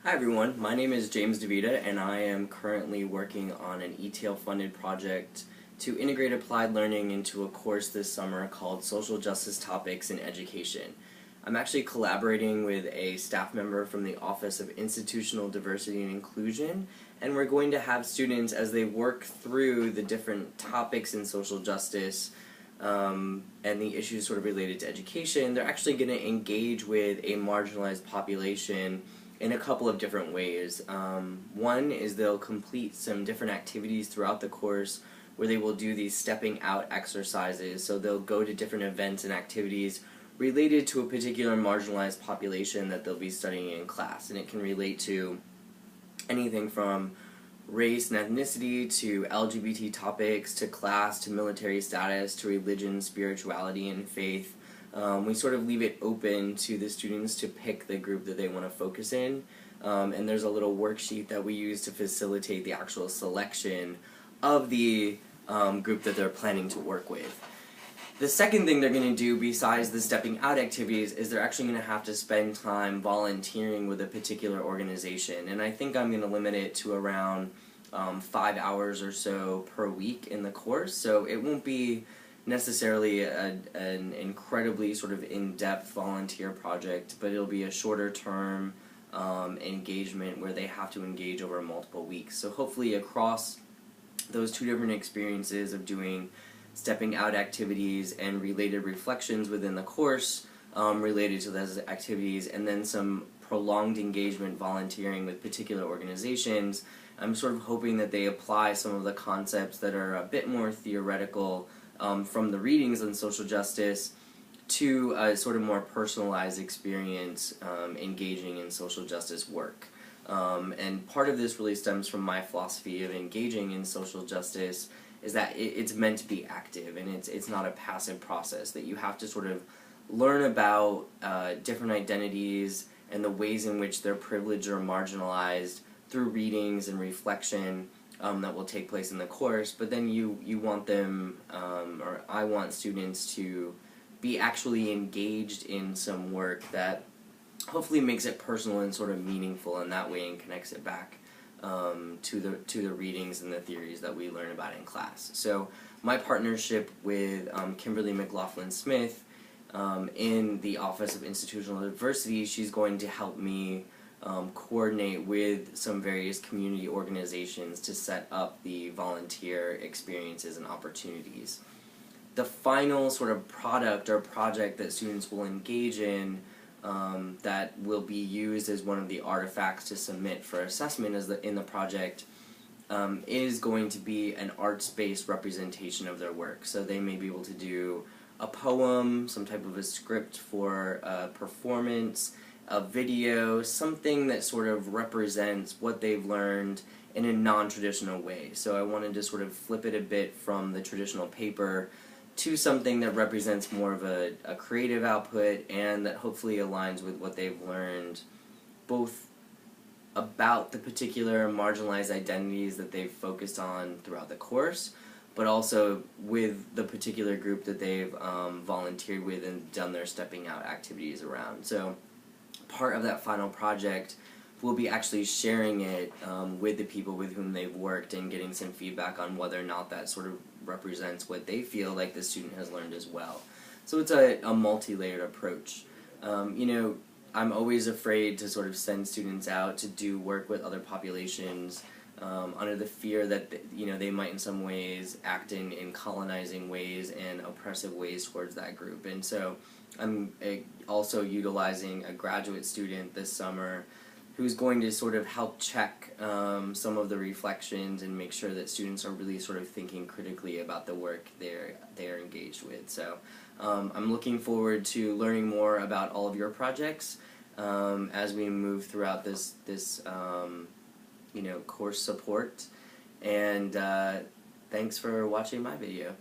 Hi everyone, my name is James DeVita and I am currently working on an ETL funded project to integrate applied learning into a course this summer called Social Justice Topics in Education. I'm actually collaborating with a staff member from the Office of Institutional Diversity and Inclusion, and we're going to have students, as they work through the different topics in social justice and the issues sort of related to education, they're actually going to engage with a marginalized population in a couple of different ways. One is they'll complete some different activities throughout the course where they will do these stepping out exercises. So they'll go to different events and activities related to a particular marginalized population that they'll be studying in class. And it can relate to anything from race and ethnicity to LGBT topics to class to military status to religion, spirituality, and faith. We sort of leave it open to the students to pick the group that they want to focus in, and there's a little worksheet that we use to facilitate the actual selection of the group that they're planning to work with. The second thing they're going to do besides the stepping out activities is they're actually going to have to spend time volunteering with a particular organization, and I think I'm going to limit it to around 5 hours or so per week in the course, so it won't be necessarily an incredibly sort of in-depth volunteer project, but it'll be a shorter term engagement where they have to engage over multiple weeks. So hopefully across those two different experiences of doing stepping out activities and related reflections within the course related to those activities, and then some prolonged engagement volunteering with particular organizations, I'm sort of hoping that they apply some of the concepts that are a bit more theoretical from the readings on social justice to a sort of more personalized experience engaging in social justice work. And part of this really stems from my philosophy of engaging in social justice is that it's meant to be active, and it's not a passive process, that you have to sort of learn about different identities and the ways in which they're privileged or marginalized through readings and reflection that will take place in the course, but then you want them, or I want students to be actually engaged in some work that hopefully makes it personal and sort of meaningful in that way and connects it back to the readings and the theories that we learn about in class. So my partnership with Kimberly McLaughlin-Smith in the Office of Institutional Diversity, she's going to help me coordinate with some various community organizations to set up the volunteer experiences and opportunities. The final sort of product or project that students will engage in that will be used as one of the artifacts to submit for assessment in the project is going to be an arts-based representation of their work. So they may be able to do a poem, some type of a script for a performance, a video, something that sort of represents what they've learned in a non-traditional way. So I wanted to sort of flip it a bit from the traditional paper to something that represents more of a creative output and that hopefully aligns with what they've learned both about the particular marginalized identities that they've focused on throughout the course, but also with the particular group that they've volunteered with and done their stepping out activities around. So part of that final project will be actually sharing it with the people with whom they've worked and getting some feedback on whether or not that sort of represents what they feel like the student has learned as well. So it's a multi-layered approach. You know, I'm always afraid to sort of send students out to do work with other populations under the fear that they might in some ways act in colonizing ways and oppressive ways towards that group. And so I'm also utilizing a graduate student this summer who's going to sort of help check some of the reflections and make sure that students are really sort of thinking critically about the work they're engaged with. So I'm looking forward to learning more about all of your projects as we move throughout this course support, and thanks for watching my video.